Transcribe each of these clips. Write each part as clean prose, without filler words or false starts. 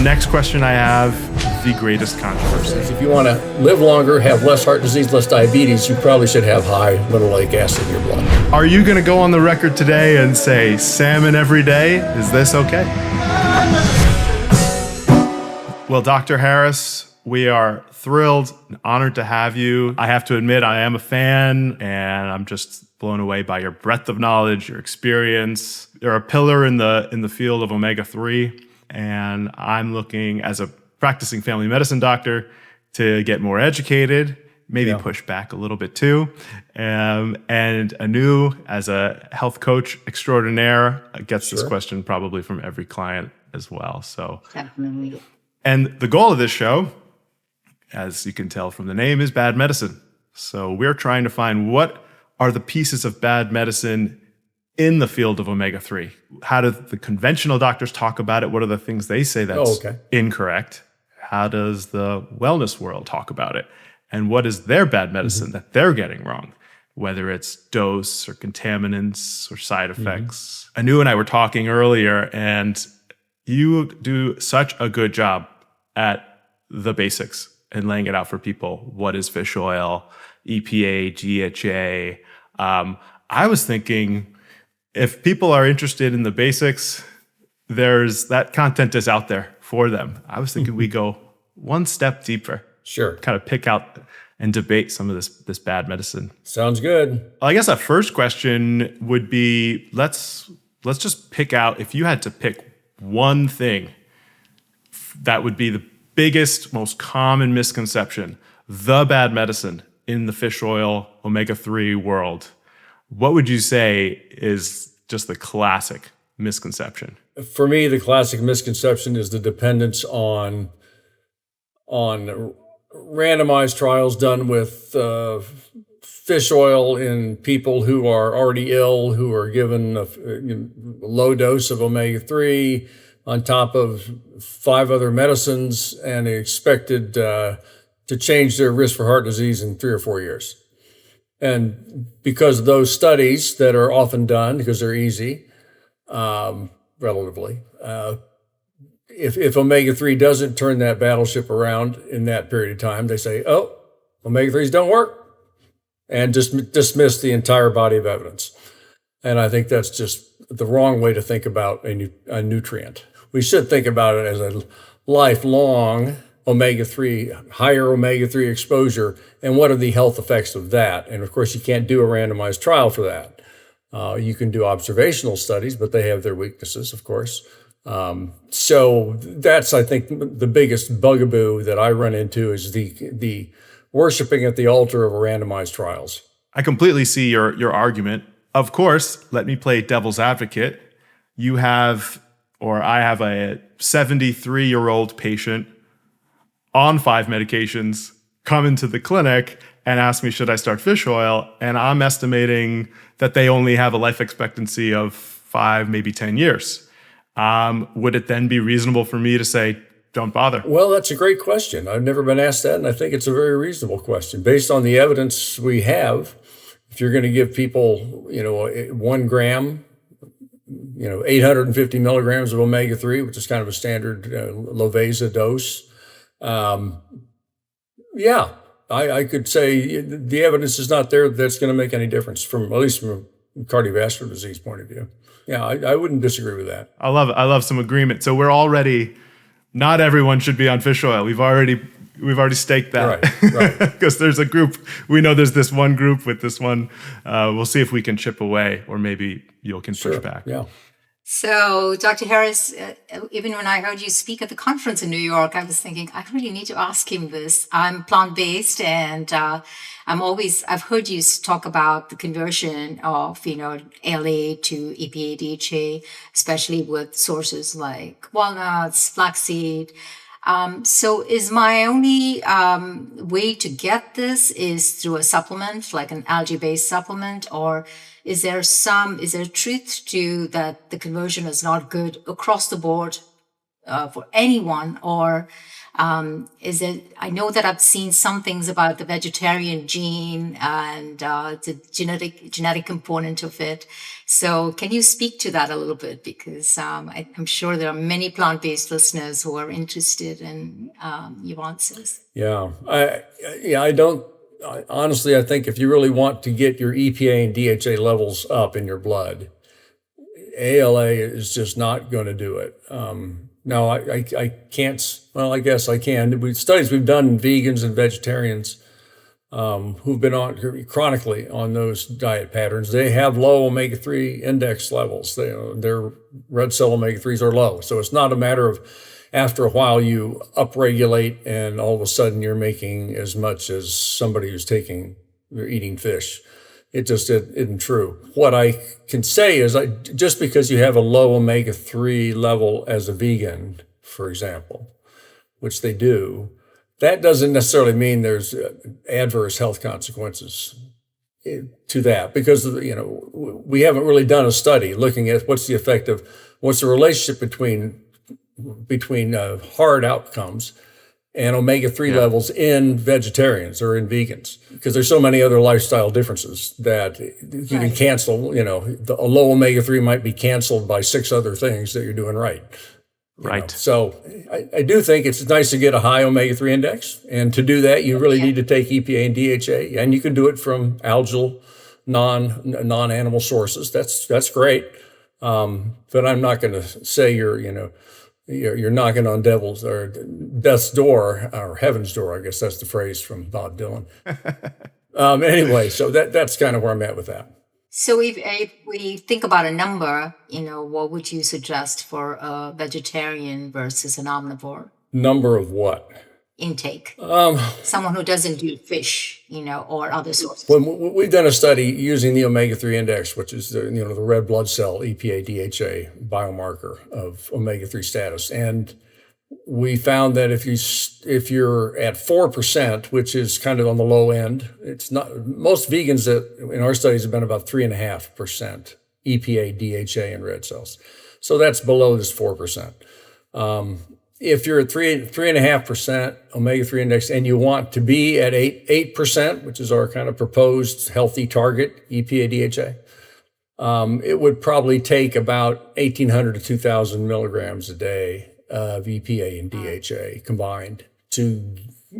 next question I have, the greatest controversy. If you want to live longer, have less heart disease, less diabetes, you probably should have high linoleic acid in your blood. Are you going to go on the record today and say salmon every day? Is this okay? Well, Dr. Harris, we are thrilled and honored to have you. I have to admit, I am a fan, and I'm just blown away by your breadth of knowledge, your experience. You're a pillar in the field of omega-3, and I'm looking, as a practicing family medicine doctor, to get more educated, maybe push back a little bit too. And Anu, as a health coach extraordinaire, gets this question probably from every client as well. So definitely. And the goal of this show, as you can tell from the name, is bad medicine. So we're trying to find what are the pieces of bad medicine in the field of omega-3. How do the conventional doctors talk about it? What are the things they say that's incorrect? How does the wellness world talk about it? And what is their bad medicine that they're getting wrong? Whether it's dose or contaminants or side effects. Anu and I were talking earlier, and you do such a good job at the basics and laying it out for people. What is fish oil, EPA, GHA? I was thinking, if people are interested in the basics, there's that content is out there for them. I was thinking we go one step deeper. Sure. Kind of pick out and debate some of this bad medicine. Sounds good. Well, I guess a first question would be, let's just pick out, if you had to pick one thing that would be the biggest, most common misconception, the bad medicine in the fish oil, omega-3 world, what would you say is just the classic misconception? For me, the classic misconception is the dependence on randomized trials done with fish oil in people who are already ill, who are given a low dose of omega-3 on top of 5 other medicines and expected to change their risk for heart disease in 3 or 4 years. And because of those studies that are often done, because they're easy, relatively, if omega-3 doesn't turn that battleship around in that period of time, they say, oh, omega-3s don't work, and just dismiss the entire body of evidence. And I think that's just the wrong way to think about a nutrient. We should think about it as a lifelong omega-3, higher omega-3 exposure, and what are the health effects of that? And of course, you can't do a randomized trial for that. You can do observational studies, but they have their weaknesses, of course. So that's, I think, the biggest bugaboo that I run into is the worshiping at the altar of randomized trials. I completely see your argument. Of course, let me play devil's advocate. You have, or I have, a 73-year-old patient on 5 medications come into the clinic and ask me, should I start fish oil? And I'm estimating that they only have a life expectancy of 5, maybe 10 years. Would it then be reasonable for me to say, don't bother? Well, that's a great question. I've never been asked that, and I think it's a very reasonable question. Based on the evidence we have, if you're going to give people, 1 gram, 850 milligrams of omega-3, which is kind of a standard Lovesa dose, I could say the evidence is not there that's going to make any difference, at least from a cardiovascular disease point of view. Yeah, I wouldn't disagree with that. I love some agreement. So we're already, not everyone should be on fish oil. We've already staked that. Right. Because there's a group, we know there's this one group with this one. We'll see if we can chip away, or maybe you can push back. Yeah. So, Dr. Harris, even when I heard you speak at the conference in New York, I was thinking, I really need to ask him this. I'm plant-based, and I've heard you talk about the conversion of, LA to EPA, DHA, especially with sources like walnuts, flaxseed. So is my only way to get this is through a supplement, like an algae-based supplement, or is there truth to that the conversion is not good across the board for anyone, or is it? I know that I've seen some things about the vegetarian gene and the genetic component of it. So, can you speak to that a little bit? Because I'm sure there are many plant-based listeners who are interested in your answers. Yeah, I don't. Honestly, I think if you really want to get your EPA and DHA levels up in your blood, ALA is just not going to do it. No, I can't. Well, I guess I can. Studies we've done in vegans and vegetarians who've been on chronically on those diet patterns, they have low omega-3 index levels. Their red cell omega-3s are low. So it's not a matter of after a while you upregulate and all of a sudden you're making as much as somebody who's eating fish. It just isn't true. What I can say is just because you have a low omega-3 level as a vegan, for example, which they do, that doesn't necessarily mean there's adverse health consequences to that, because we haven't really done a study looking at what's the relationship between hard outcomes and omega-3 levels in vegetarians or in vegans, because there's so many other lifestyle differences that you can cancel. A low omega-3 might be canceled by 6 other things that you're doing right. Right. So I do think it's nice to get a high omega-3 index. And to do that, you really need to take EPA and DHA, and you can do it from algal, non-animal sources. That's great. But I'm not going to say you're knocking on devil's or death's door or heaven's door. I guess that's the phrase from Bob Dylan. Anyway, so that's kind of where I'm at with that. So if we think about a number, what would you suggest for a vegetarian versus an omnivore? Number of what? Intake. Someone who doesn't do fish, or other sources. When we've done a study using the omega-3 index, which is the red blood cell EPA DHA biomarker of omega-3 status, and we found that if you're at 4%, which is kind of on the low end, it's not. Most vegans that in our studies have been about 3.5% EPA DHA in red cells, so that's below this 4%. If you're at 3.5% omega-3 index and you want to be at 8%, which is our kind of proposed healthy target EPA DHA, it would probably take about 1,800 to 2,000 milligrams a day of EPA and DHA combined to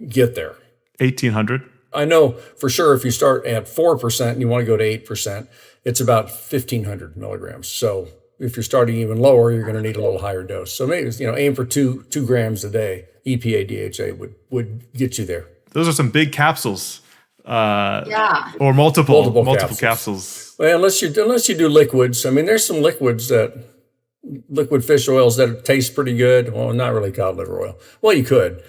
get there. 1,800? I know for sure if you start at 4% and you want to go to 8%, it's about 1,500 milligrams. So if you're starting even lower, you're going to need a little higher dose. So maybe aim for 2 grams a day. EPA DHA would get you there. Those are some big capsules. Or multiple capsules. Well, unless you do liquids. I mean, there's some liquid fish oils that taste pretty good. Well, not really cod liver oil. Well, you could.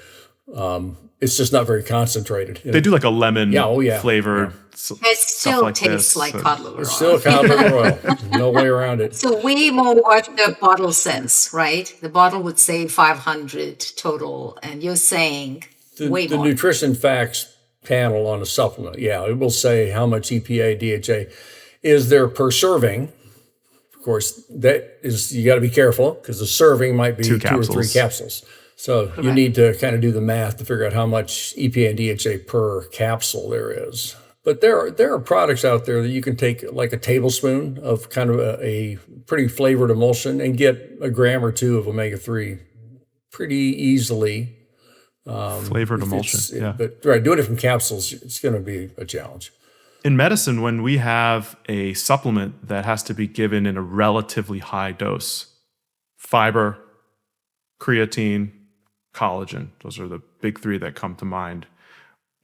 It's just not very concentrated. They do like a lemon flavored. It still tastes like cod liver oil. It's still cod liver oil. No way around it. So way more what the bottle says, right? The bottle would say 500 total, and you're saying way more. The nutrition facts panel on a supplement, it will say how much EPA, DHA is there per serving. Of course, that is, you got to be careful because the serving might be 2 or 3 capsules. So you need to kind of do the math to figure out how much EPA and DHA per capsule there is. But there are products out there that you can take like a tablespoon of kind of a pretty flavored emulsion and get a gram or 2 of omega-3 pretty easily. Flavored emulsion, But doing it from capsules, it's going to be a challenge. In medicine, when we have a supplement that has to be given in a relatively high dose, fiber, creatine, collagen, those are the big 3 that come to mind.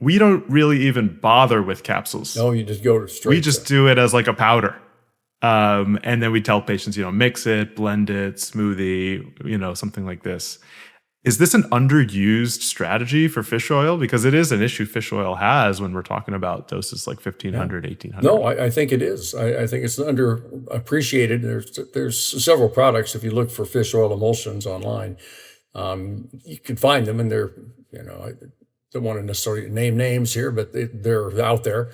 We don't really even bother with capsules. No, you just go straight. We just do it as like a powder. And then we tell patients, mix it, blend it, smoothie, something like this. Is this an underused strategy for fish oil? Because it is an issue fish oil has when we're talking about doses like 1,500, 1,800. No, I think it is. I think it's underappreciated. There's several products. If you look for fish oil emulsions online, you can find them, and they're, I don't want to necessarily name names here, but they're out there.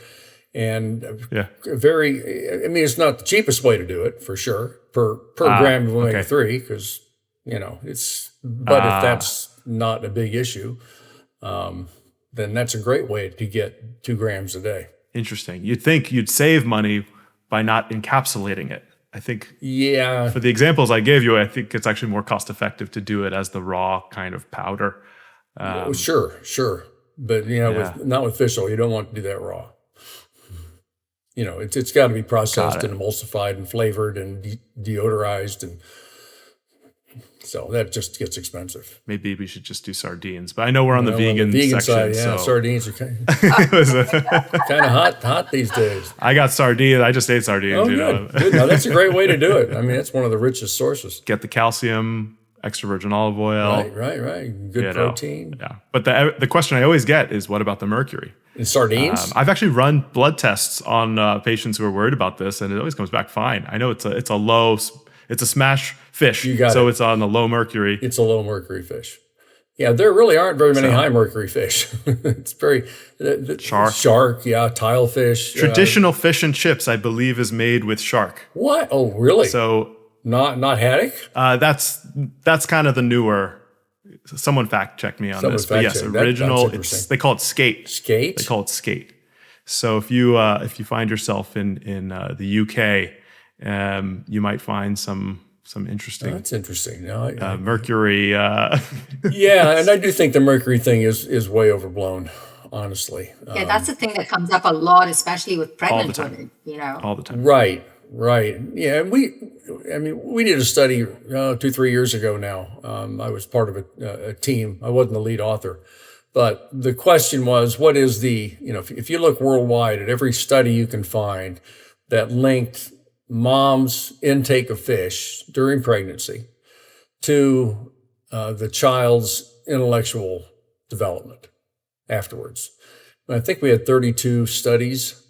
And it's not the cheapest way to do it for sure per gram of omega-3, because But if that's not a big issue, then that's a great way to get 2 grams a day. Interesting. You'd think you'd save money by not encapsulating it. I think for the examples I gave you, I think it's actually more cost effective to do it as the raw kind of powder. Sure. But, not with fish oil. You don't want to do that raw. It's got to be processed and emulsified and flavored and deodorized. And so that just gets expensive. Maybe we should just do sardines. But I know we're on the vegan section. Side, so. Sardines are kind of hot these days. I got sardines. I just ate sardines. Oh, good. No, that's a great way to do it. I mean, it's one of the richest sources. Get the calcium, extra virgin olive oil. Right. Good protein. Yeah. But the question I always get is, what about the mercury? In sardines? I've actually run blood tests on patients who are worried about this, and it always comes back fine. I know it's a smash fish, it's on the low mercury. It's a low mercury fish. Yeah, there really aren't very many high mercury fish. It's very shark, tilefish. Traditional fish and chips, I believe, is made with shark. What? Oh, really? So not haddock? That's kind of the newer. Someone fact checked me on this, but yes, original. They call it skate. Skate. They call it skate. So if you find yourself in the UK, you might find some interesting. That's interesting. Mercury. Yeah, and I do think the mercury thing is way overblown. Honestly. Yeah, that's the thing that comes up a lot, especially with pregnant women. All the time. Right. Yeah, we did a study 2-3 years ago now. I was part of a team. I wasn't the lead author, but the question was, what is if you look worldwide at every study you can find that linked mom's intake of fish during pregnancy to the child's intellectual development afterwards. And I think we had 32 studies,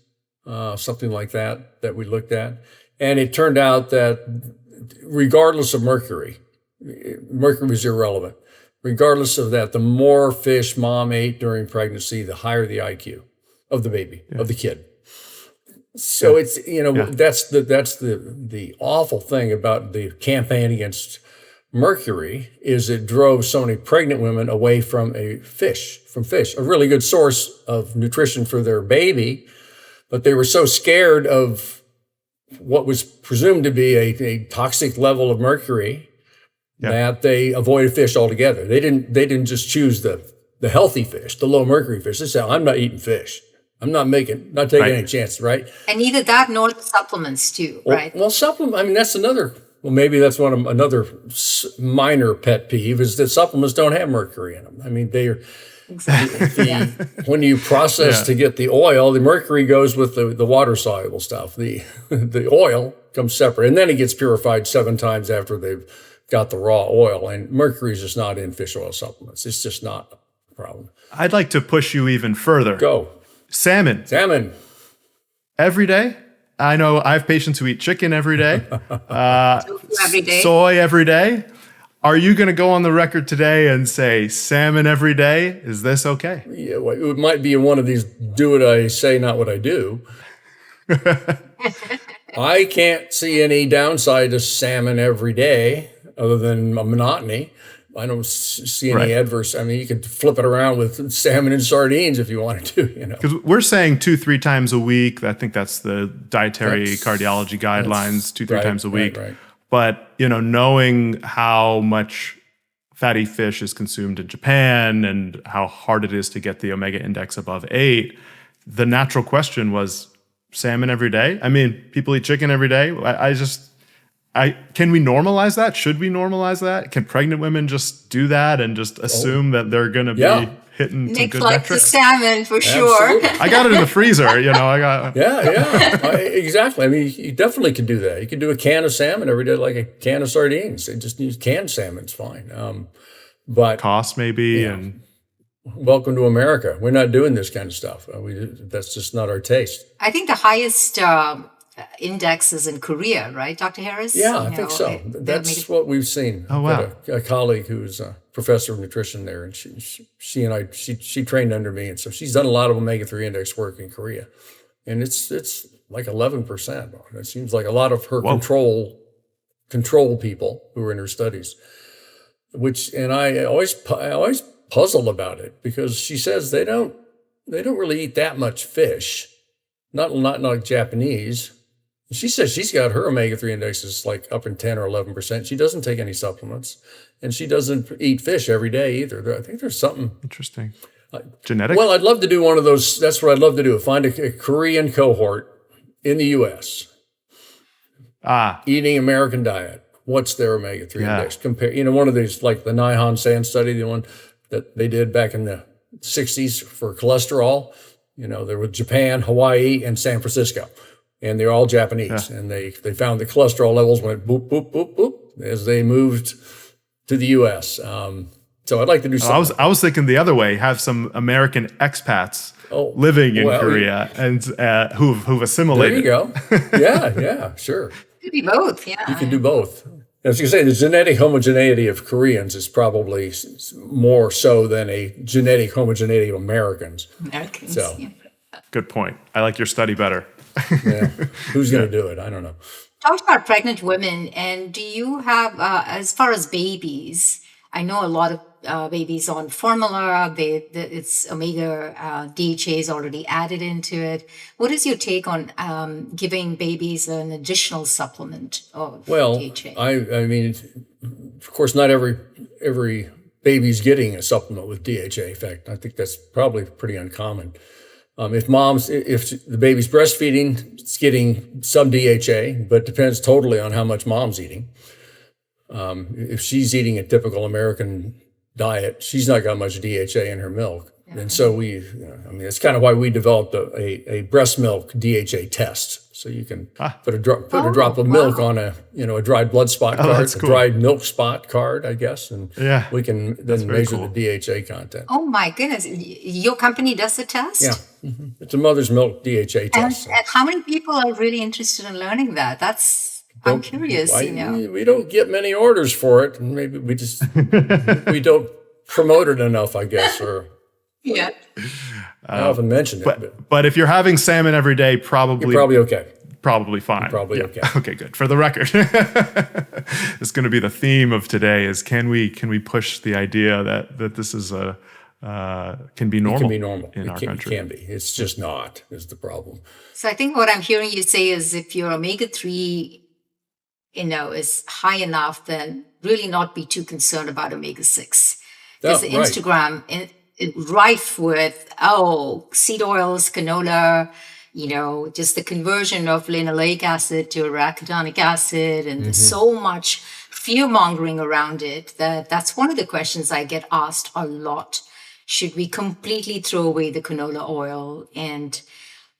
something like that we looked at. And it turned out that regardless of mercury was irrelevant. Regardless of that, the more fish mom ate during pregnancy, the higher the IQ of the baby, of the kid. So it's, that's the awful thing about the campaign against mercury is it drove so many pregnant women away from fish, a really good source of nutrition for their baby. But they were so scared of what was presumed to be a toxic level of mercury that they avoided fish altogether. They didn't just choose the healthy fish, the low mercury fish. They said, I'm not eating fish. I'm not taking any chances, right? And either that nor the supplements too, right? Well, supplement. I mean, that's maybe that's another minor pet peeve is that supplements don't have mercury in them. I mean, they are. Exactly. When you process to get the oil, the mercury goes with the water soluble stuff. The oil comes separate, and then it gets purified 7 times after they've got the raw oil. And mercury is just not in fish oil supplements. It's just not a problem. I'd like to push you even further. Go. Salmon. Every day. I know I have patients who eat chicken every day. Every day. Soy every day. Are you going to go on the record today and say salmon every day? Is this okay? Yeah, well, it might be one of these do what I say, not what I do. I can't see any downside to salmon every day other than a monotony. I don't see any adverse. I mean, you could flip it around with salmon and sardines if you wanted to, Because we're saying 2-3 times a week. I think that's the dietary cardiology guidelines, 2-3 times a week. Right. But, knowing how much fatty fish is consumed in Japan and how hard it is to get the omega index above 8, the natural question was salmon every day. I mean, people eat chicken every day. Can we normalize that? Should we normalize that? Can pregnant women just do that and just assume that they're going to be hitting Nick some good likes metrics? the salmon for sure. I got it in the freezer, Exactly. I mean, you definitely could do that. You could do a can of salmon every day, like a can of sardines. They just use canned salmon. It's fine. But cost maybe and. Welcome to America. We're not doing this kind of stuff. That's just not our taste. I think the highest index is in Korea, right, Dr. Harris? Yeah, I think so. That's what we've seen. Oh, wow. A colleague who's a professor of nutrition there, and she trained under me, and so she's done a lot of omega-3 index work in Korea, and it's like 11%. It seems like a lot of her control people who are in her studies and I always puzzle about it, because she says they don't really eat that much fish, not like Japanese. She says she's got her omega-3 index is like up in 10 or 11%. She doesn't take any supplements, and she doesn't eat fish every day either. I think there's something interesting. Genetic? Well, I'd love to do one of those. That's what I'd love to do. Find a Korean cohort in the U.S. Eating American diet. What's their omega-3 index? Compare, one of these, like the Nihon Sand study, the one that they did back in the 60s for cholesterol. There was Japan, Hawaii, and San Francisco. And they're all Japanese. And they found the cholesterol levels went boop, boop, boop, boop as they moved to the U.S. So I'd like to do something. I was thinking the other way, have some American expats living in Korea and who've assimilated. There you go. Yeah, sure. Could be both, yeah. You can do both. As you say, the genetic homogeneity of Koreans is probably more so than a genetic homogeneity of Americans. So. Yeah. Good point. I like your study better. Yeah. Who's going to do it? I don't know. Talked about pregnant women, and do you have, as far as babies, I know a lot of babies on formula, it's omega DHA is already added into it. What is your take on giving babies an additional supplement of DHA? I mean, of course, not every baby's getting a supplement with DHA. In fact, I think that's probably pretty uncommon. If the baby's breastfeeding, it's getting some DHA, but it depends totally on how much mom's eating. If she's eating a typical American diet, she's not got much DHA in her milk. Yeah. And so it's kind of why we developed a breast milk DHA test. So you can put a drop of milk on a dried blood spot card, a dried milk spot card, I guess. And we can then measure the DHA content. Oh my goodness. Your company does the test? Yeah. Mm-hmm. It's a mother's milk DHA test. And how many people are really interested in learning that? I'm curious, We don't get many orders for it. And maybe we just, we don't promote it enough, I guess, or... Yeah. I often mention it. But if you're having salmon every day, you're probably okay. Probably fine. You're probably okay. Okay, good. For the record, it's going to be the theme of today is can we push the idea that this is can be normal, in our country? It can be. It's just not is the problem. So I think what I'm hearing you say is if your omega-3 is high enough, then really not be too concerned about omega-6. Because Instagram rife with, seed oils, canola, just the conversion of linoleic acid to arachidonic acid, and there's so much fear-mongering around it that's one of the questions I get asked a lot. Should we completely throw away the canola oil? And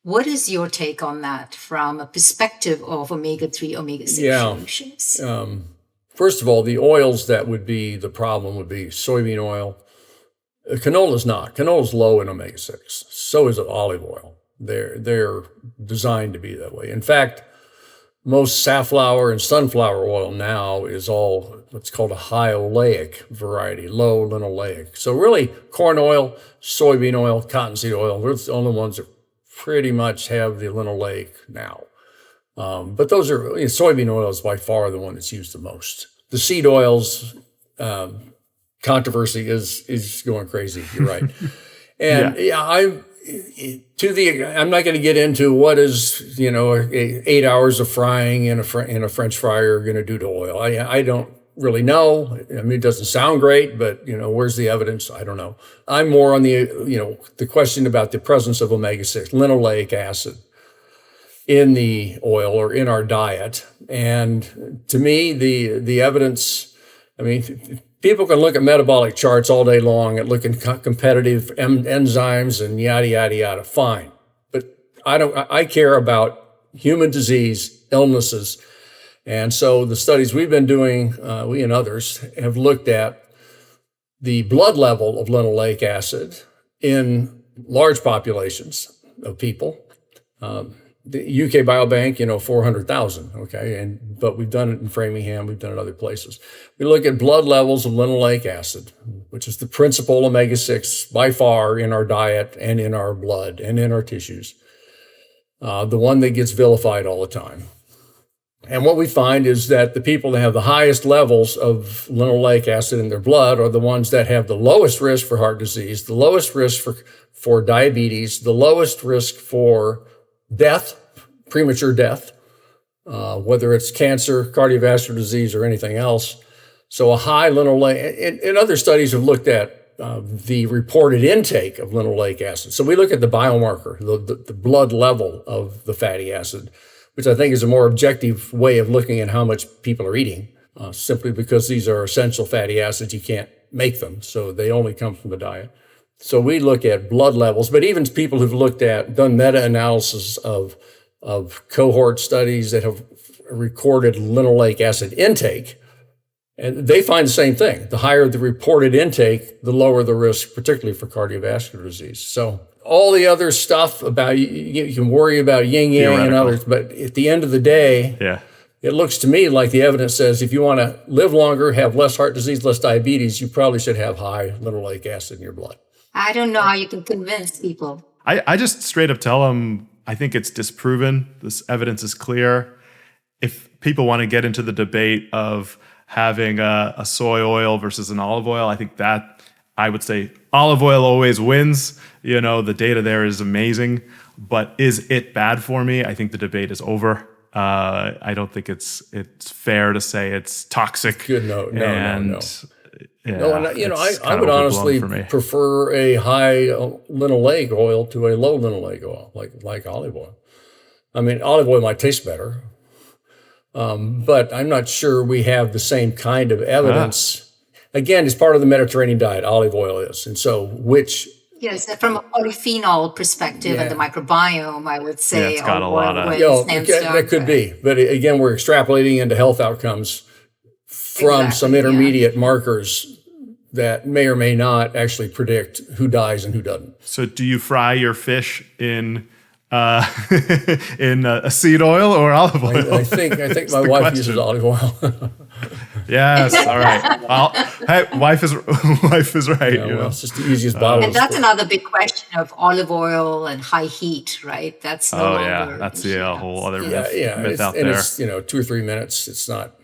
what is your take on that from a perspective of omega-3, omega-6 solutions? First of all, the oils that would be the problem would be soybean oil. Canola's not. Canola's low in omega-6. So is olive oil. They're designed to be that way. In fact, most safflower and sunflower oil now is all what's called a high oleic variety, low linoleic. So really, corn oil, soybean oil, cottonseed oil, those are the only ones that pretty much have the linoleic now. But those are, soybean oil is by far the one that's used the most. The seed oils, controversy is going crazy. You're right. And I'm not going to get into what is, 8 hours of frying in a French fryer going to do to oil. I don't really know. I mean, it doesn't sound great, but, where's the evidence? I don't know. I'm more on the question about the presence of omega-6, linoleic acid in the oil or in our diet. And to me, the evidence, people can look at metabolic charts all day long and look at competitive enzymes and yada, yada, yada. Fine. But I care about human disease, illnesses. And so the studies we've been doing, we and others have looked at the blood level of linoleic acid in large populations of people. The UK Biobank, 400,000, okay? But we've done it in Framingham, we've done it other places. We look at blood levels of linoleic acid, which is the principal omega-6 by far in our diet and in our blood and in our tissues. The one that gets vilified all the time. And what we find is that the people that have the highest levels of linoleic acid in their blood are the ones that have the lowest risk for heart disease, the lowest risk for diabetes, the lowest risk for death, premature death, whether it's cancer, cardiovascular disease, or anything else. So a high linoleic, and other studies have looked at the reported intake of linoleic acid. So we look at the biomarker, the blood level of the fatty acid, which I think is a more objective way of looking at how much people are eating, simply because these are essential fatty acids. You can't make them, so they only come from the diet. So we look at blood levels, but even people who've done meta-analysis of cohort studies that have recorded linoleic acid intake, and they find the same thing. The higher the reported intake, the lower the risk, particularly for cardiovascular disease. So all the other stuff about, you can worry about yin yang and others, but at the end of the day, it looks to me like the evidence says if you want to live longer, have less heart disease, less diabetes, you probably should have high linoleic acid in your blood. I don't know how you can convince people. I just straight up tell them, I think it's disproven. This evidence is clear. If people want to get into the debate of having a soy oil versus an olive oil, I think that I would say olive oil always wins. You know, the data there is amazing, but is it bad for me? I think the debate is over. I don't think it's fair to say it's toxic. Good, no. Yeah, I would honestly prefer a high linoleic oil to a low linoleic oil, like olive oil. I mean, olive oil might taste better, but I'm not sure we have the same kind of evidence. Again, it's part of the Mediterranean diet, olive oil is. And so Yes, from a polyphenol perspective and the microbiome, I would say. It's got a lot of... that could be. But again, we're extrapolating into health outcomes from some intermediate markers that may or may not actually predict who dies and who doesn't. So do you fry your fish in a seed oil or olive oil? I think my wife uses olive oil. Yes, all right. Hey, wife is right. Yeah, well, it's just the easiest bottle. And that's another big question of olive oil and high heat, right? That's no longer that's the whole other myth out and there. It's 2 or 3 minutes. It's not.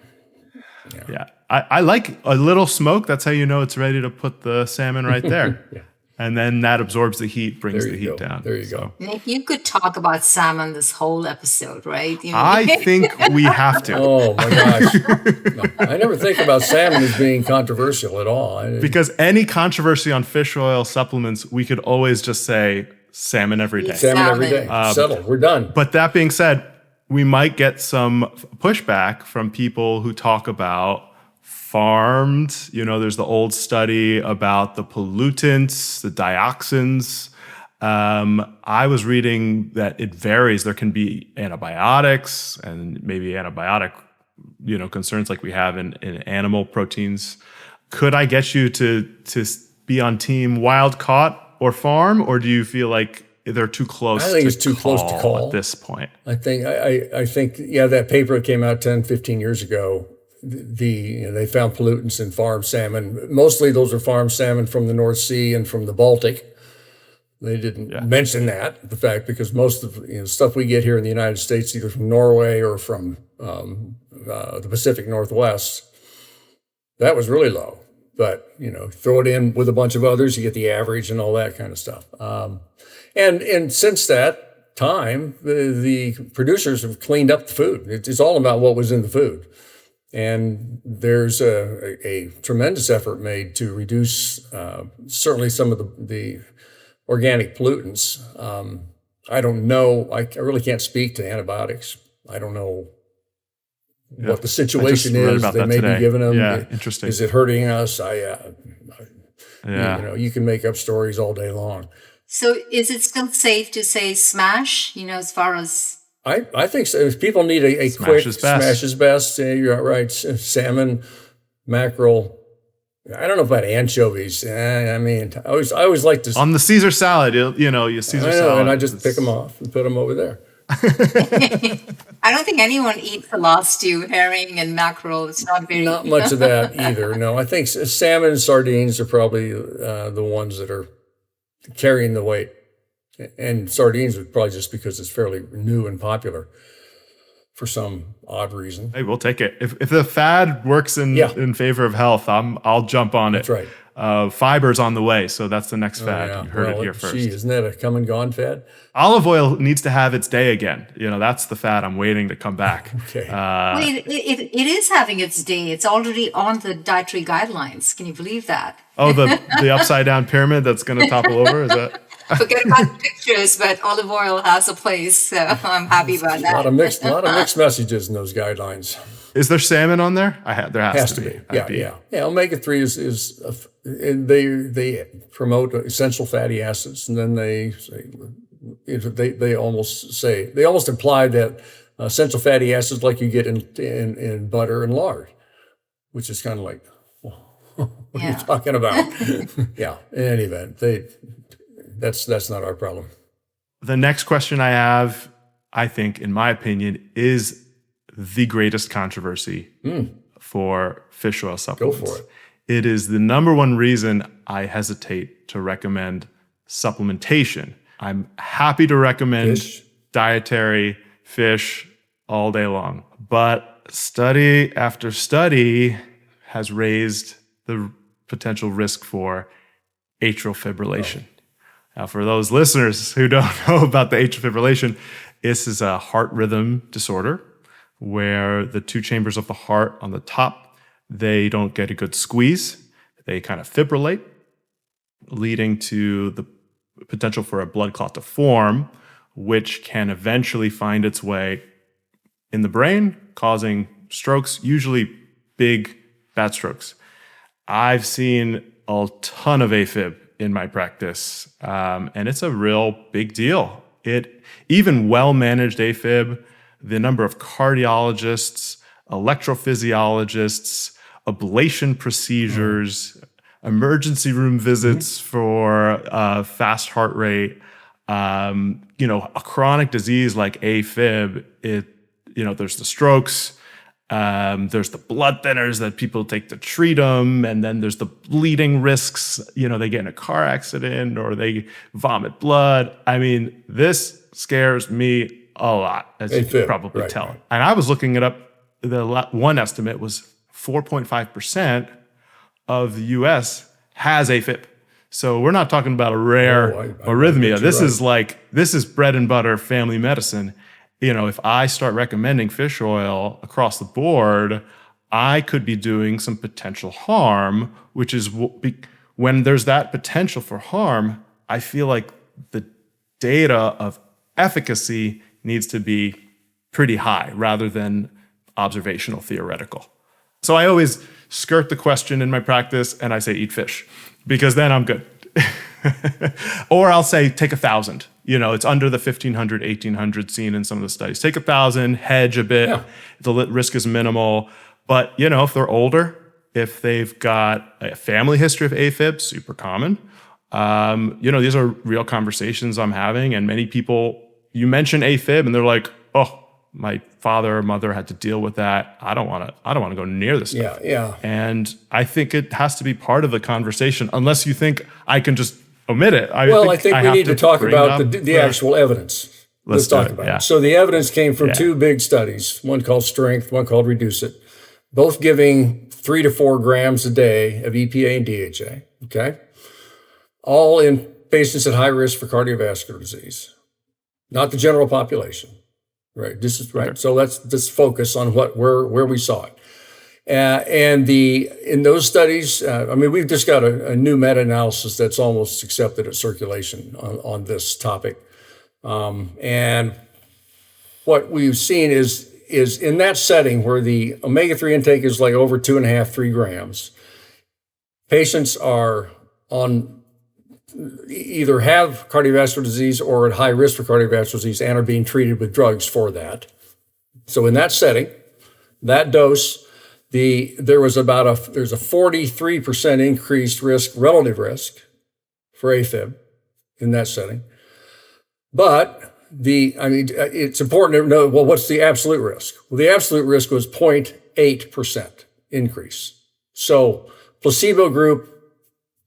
Yeah, I like a little smoke. That's how you know it's ready to put the salmon right there. And then that absorbs the heat, brings the heat down. There you go. Nick, you could talk about salmon this whole episode, right? I think we have to. Oh my gosh. No, I never think about salmon as being controversial at all. Because any controversy on fish oil supplements, we could always just say salmon every day. Salmon every day. Settled. We're done. But that being said, we might get some pushback from people who talk about farmed. You know, there's the old study about the pollutants, the dioxins. I was reading that it varies. There can be antibiotics and maybe antibiotic, concerns like we have in animal proteins. Could I get you to be on team wild caught or farm, or do you feel like they're too close? I think it's too close to call at this point. I think that paper that came out 10, 15 years ago, they found pollutants in farmed salmon. Mostly those are farmed salmon from the North Sea and from the Baltic. They didn't mention the fact, because most of the stuff we get here in the United States, either from Norway or from the Pacific Northwest, that was really low. But, throw it in with a bunch of others, you get the average and all that kind of stuff. And since that time, the producers have cleaned up the food. It's all about what was in the food. And there's a tremendous effort made to reduce certainly some of the organic pollutants. I don't know. I really can't speak to antibiotics. I don't know what the situation is. They may be giving them. Yeah, interesting. Is it hurting us? You can make up stories all day long. So is it still safe to say smash, as far as... I think so. If people need a quick smash is best. You're right. Salmon, mackerel. I don't know about anchovies. I always like to on the Caesar salad. You Caesar salad, and I just pick them off and put them over there. I don't think anyone eats the last two, herring and mackerel. It's not much of that either. No, I think salmon and sardines are probably the ones that are carrying the weight. And sardines would probably just because it's fairly new and popular. for some odd reason. Hey, we'll take it. If the fad works in favor of health, I'll jump on it. That's right. Fiber's on the way, so that's the next fad. Yeah. You heard it here first. Gee, isn't that a come and gone fad? Olive oil needs to have its day again. That's the fad I'm waiting to come back. Okay. Well, it is having its day. It's already on the dietary guidelines. Can you believe that? Oh, the upside down pyramid that's going to topple over? Is that? Forget about the pictures, but olive oil has a place, so I'm happy about that. A lot of mixed messages in those guidelines. Is there salmon on there? There has to be. Yeah. Omega-3 is and they promote essential fatty acids, and then they almost imply that essential fatty acids like you get in butter and lard, which is kind of like, what are you talking about? Yeah. In any event, that's not our problem. The next question I have, I think, in my opinion, is the greatest controversy for fish oil supplements. Go for it. It is the number one reason I hesitate to recommend supplementation. I'm happy to recommend dietary fish all day long, but study after study has raised the potential risk for atrial fibrillation. Now, for those listeners who don't know about the atrial fibrillation, this is a heart rhythm disorder where the two chambers of the heart on the top, they don't get a good squeeze. They kind of fibrillate, leading to the potential for a blood clot to form, which can eventually find its way in the brain, causing strokes, usually big, bad strokes. I've seen a ton of AFib in my practice, and it's a real big deal. Even well-managed AFib, the number of cardiologists, electrophysiologists, ablation procedures, emergency room visits for fast heart rate, a chronic disease like AFib, there's the strokes, there's the blood thinners that people take to treat them, and then there's the bleeding risks. They get in a car accident or they vomit blood. I mean, this scares me a lot, as you can probably tell. Right. And I was looking it up. The one estimate was 4.5% of the U.S. has AFib. So we're not talking about a rare arrhythmia. This is bread and butter family medicine. If I start recommending fish oil across the board, I could be doing some potential harm, which is when there's that potential for harm, I feel like the data of efficacy needs to be pretty high rather than observational theoretical. So I always skirt the question in my practice and I say eat fish because then I'm good. Or I'll say take 1,000. It's under the 1,500, 1,800 seen in some of the studies. Take 1,000, hedge a bit. Yeah. The risk is minimal. But, if they're older, if they've got a family history of AFib, super common. These are real conversations I'm having. And many people, you mention AFib and they're like, oh, my father or mother had to deal with that. I don't want to go near this stuff. Yeah. And I think it has to be part of the conversation, unless you think I can just omit it. I think we need to talk about the actual evidence. Let's talk about it. So the evidence came from two big studies, one called Strength, one called Reduce It, both giving 3 to 4 grams a day of EPA and DHA, okay? All in patients at high risk for cardiovascular disease, not the general population. Right. This is right. Okay. So let's just focus on where we saw it. In those studies, we've just got a new meta-analysis that's almost accepted at Circulation on this topic. And what we've seen is in that setting where the omega-3 intake is like over 2.5, 3 grams, patients are either have cardiovascular disease or at high risk for cardiovascular disease and are being treated with drugs for that. So in that setting, that dose, there's a 43% increased relative risk for AFib in that setting. But it's important to know, well, what's the absolute risk? Well, the absolute risk was 0.8% increase. So placebo group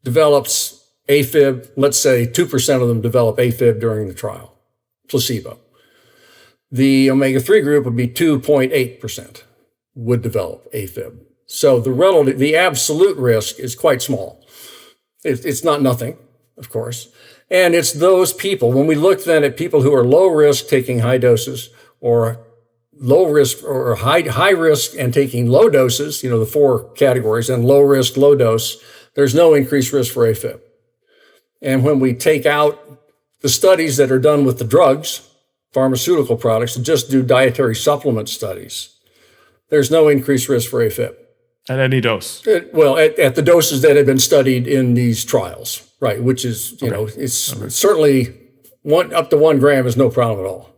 develops AFib, let's say 2% of them develop AFib during the trial, placebo. The omega-3 group would be 2.8% would develop AFib. So the absolute risk is quite small. It's not nothing, of course. And it's those people, when we look then at people who are low risk taking high doses, or low risk or high risk and taking low doses, the 4 categories, and low risk, low dose, there's no increased risk for AFib. And when we take out the studies that are done with the drugs, pharmaceutical products, and just do dietary supplement studies, there's no increased risk for AFib. At any dose? At the doses that have been studied in these trials, right, which is, it's certainly up to 1 gram is no problem at all.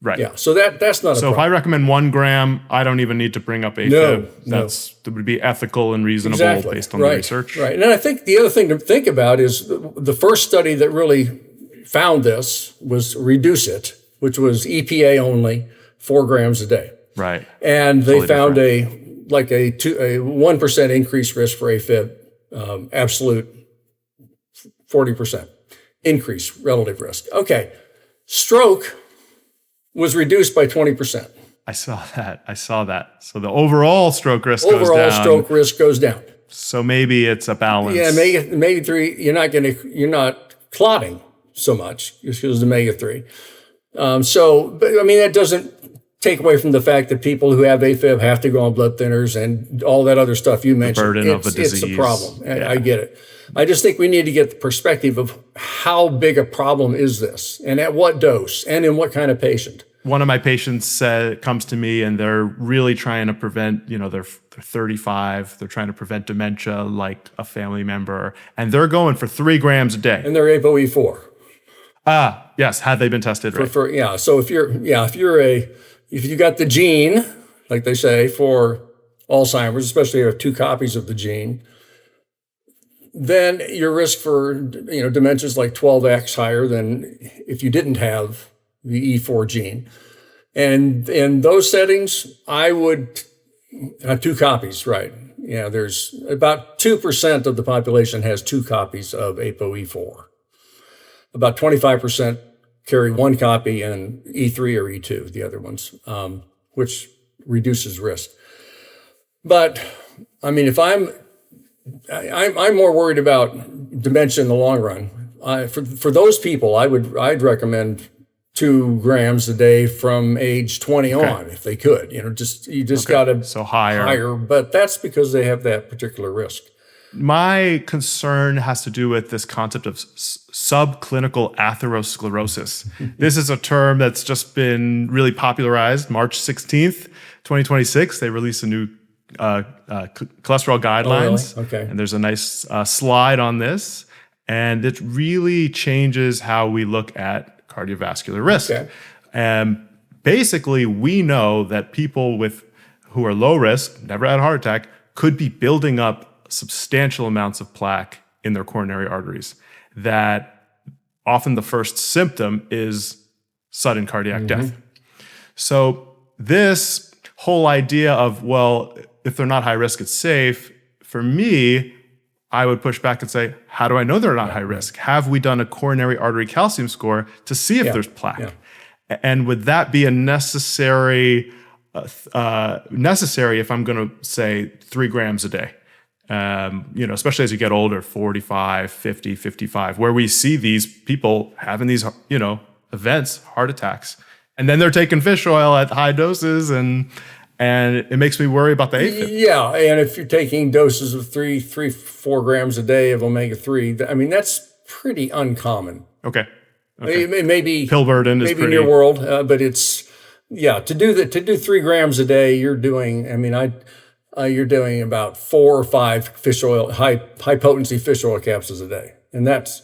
Right. Yeah. So that's not a problem. So if I recommend 1 gram, I don't even need to bring up AFib. That would be ethical and reasonable based on the research. Right. And I think the other thing to think about is the first study that really found this was Reduce It, which was EPA only, 4 grams a day. Right. And they found a 1% increased risk for AFib, absolute 40% increase relative risk. Okay. Stroke was reduced by 20%. I saw that. So the overall stroke risk goes down. Overall stroke risk goes down. So maybe it's a balance. Yeah, omega-3, you're not clotting so much because of omega-3. That doesn't take away from the fact that people who have AFib have to go on blood thinners and all that other stuff you mentioned. The burden of a disease. It's a problem. Yeah. I get it. I just think we need to get the perspective of how big a problem is this, and at what dose, and in what kind of patient. One of my patients comes to me and they're really trying to prevent, they're 35, they're trying to prevent dementia like a family member, and they're going for 3 grams a day. And they're ApoE4. Yes. Had they been tested, right? So if you got the gene, like they say, for Alzheimer's, especially if you have 2 copies of the gene, then your risk for, dementia is like 12x higher than if you didn't have the E4 gene. And in those settings, I would have 2 copies, right? Yeah, there's about 2% of the population has 2 copies of ApoE4. About 25% carry 1 copy, and E3 or E2, the other ones, which reduces risk. But if I'm more worried about dementia in the long run. For those people, I'd recommend 2 grams a day from age 20 on, if they could. You just got to so higher. But that's because they have that particular risk. My concern has to do with this concept of subclinical atherosclerosis. This is a term that's just been really popularized. March 16th, 2026, they released a new cholesterol guidelines. Oh, really? Okay. And there's a nice slide on this. And it really changes how we look at cardiovascular risk. Okay. Basically, we know that people who are low risk, never had a heart attack, could be building up substantial amounts of plaque in their coronary arteries. That often the first symptom is sudden cardiac death. So this whole idea of, if they're not high risk, it's safe. For me, I would push back and say, how do I know they're not high risk? Have we done a coronary artery calcium score to see if there's plaque? Yeah. And would that be a necessary if I'm going to say 3 grams a day? Especially as you get older, 45, 50, 55, where we see these people having these, events, heart attacks, and then they're taking fish oil at high doses, and it makes me worry about the AFib. Yeah, and if you're taking doses of 4 grams a day of omega-3, that's pretty uncommon. Okay. It may be pill burden is maybe pretty in your world, but it's to do 3 grams a day, you're doing. You're doing about 4 or 5 fish oil, high potency fish oil capsules a day, and that's.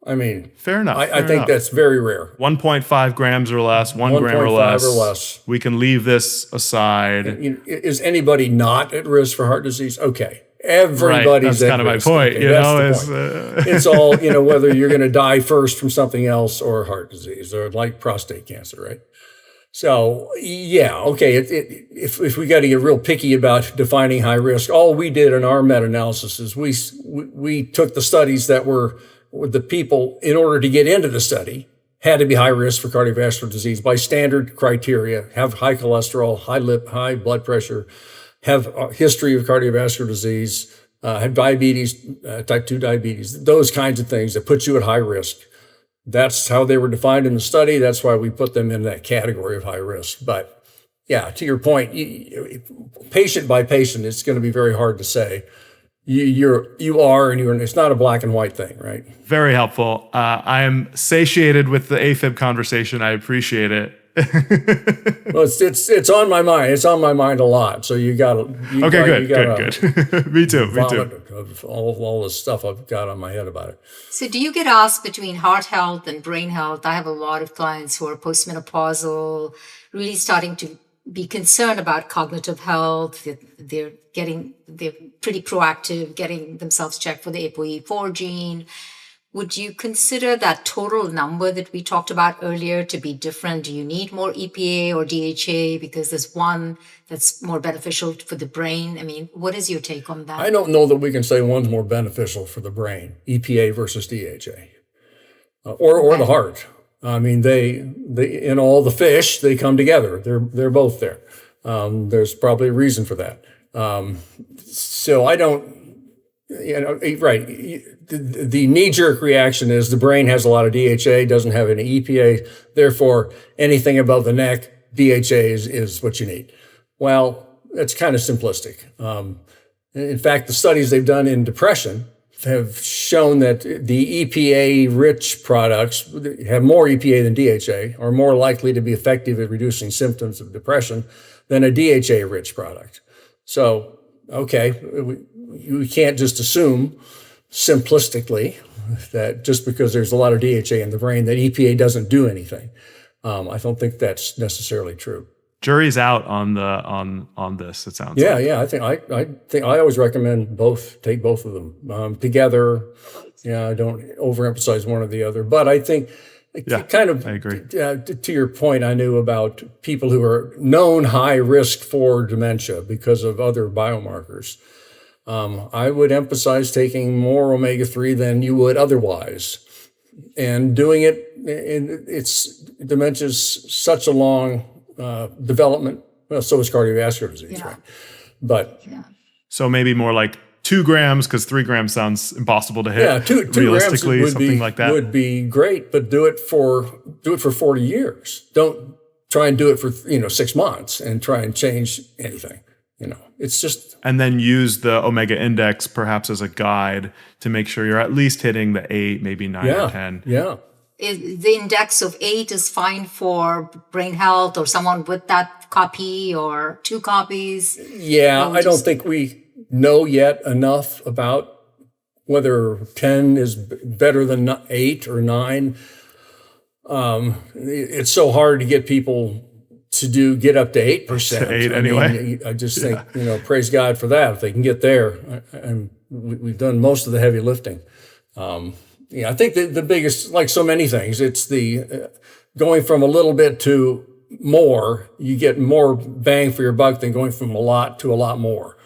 Fair enough. I think that's very rare. 1.5 grams or less, 1 gram or less. 1.5 or less. We can leave this aside. Is anybody not at risk for heart disease? Okay. Everybody's at risk. That's kind of my point. Okay, it's all, whether you're going to die first from something else or heart disease or like prostate cancer, right? So, okay. If we got to get real picky about defining high risk, all we did in our meta-analysis is we took the studies that were with the people in order to get into the study had to be high risk for cardiovascular disease by standard criteria, have high cholesterol, high blood pressure, have a history of cardiovascular disease, have diabetes, type 2 diabetes, those kinds of things that put you at high risk. That's how they were defined in the study. That's why we put them in that category of high risk. But yeah, to your point, patient by patient, it's going to be very hard to say. It's not a black and white thing, right? Very helpful. I am satiated with the AFib conversation. I appreciate it. Well, it's on my mind. It's on my mind a lot. So good. Me too. Of all the stuff I've got on my head about it. So do you get asked between heart health and brain health? I have a lot of clients who are postmenopausal, really starting to be concerned about cognitive health. They're pretty proactive, getting themselves checked for the ApoE4 gene. Would you consider that total number that we talked about earlier to be different? Do you need more EPA or DHA because there's one that's more beneficial for the brain? I mean, what is your take on that? I don't know that we can say one's more beneficial for the brain, EPA versus DHA, or the heart. I mean, they in all the fish, they come together. They're both there. There's probably a reason for that. So I don't, right. The knee-jerk reaction is the brain has a lot of DHA, doesn't have any EPA. Therefore, anything above the neck, DHA is what you need. Well, that's kind of simplistic. In fact, the studies they've done in depression have shown that the EPA-rich products have more EPA than DHA, are more likely to be effective at reducing symptoms of depression than a DHA-rich product. So, okay, we can't just assume simplistically that just because there's a lot of DHA in the brain that EPA doesn't do anything. I don't think that's necessarily true. Jury's out on this. It sounds. Yeah, like. yeah. I think I always recommend both. Take both of them together. Yeah, I don't overemphasize one or the other. But I think, kind of, I agree. To your point, I knew about people who are known high risk for dementia because of other biomarkers. I would emphasize taking more omega-3 than you would otherwise, and doing it. Dementia's such a long development. Well, so is cardiovascular disease, right? But so maybe more like 2 grams, because 3 grams sounds impossible to hit. Yeah, 2 realistically, grams something like that would be great, but do it for 40 years. Don't try and do it for 6 months and try and change anything. It's just. And then use the omega index perhaps as a guide to make sure you're at least hitting the 8, maybe 9 or 10. Yeah. The index of 8 is fine for brain health or someone with that copy or 2 copies? Yeah, I don't think we know yet enough about whether 10 is better than 8 or 9. It's so hard to get people to get up to 8%. To 8 anyway. I just think, praise God for that. If they can get there, and we've done most of the heavy lifting. I think the biggest, like so many things, it's the going from a little bit to more. You get more bang for your buck than going from a lot to a lot more.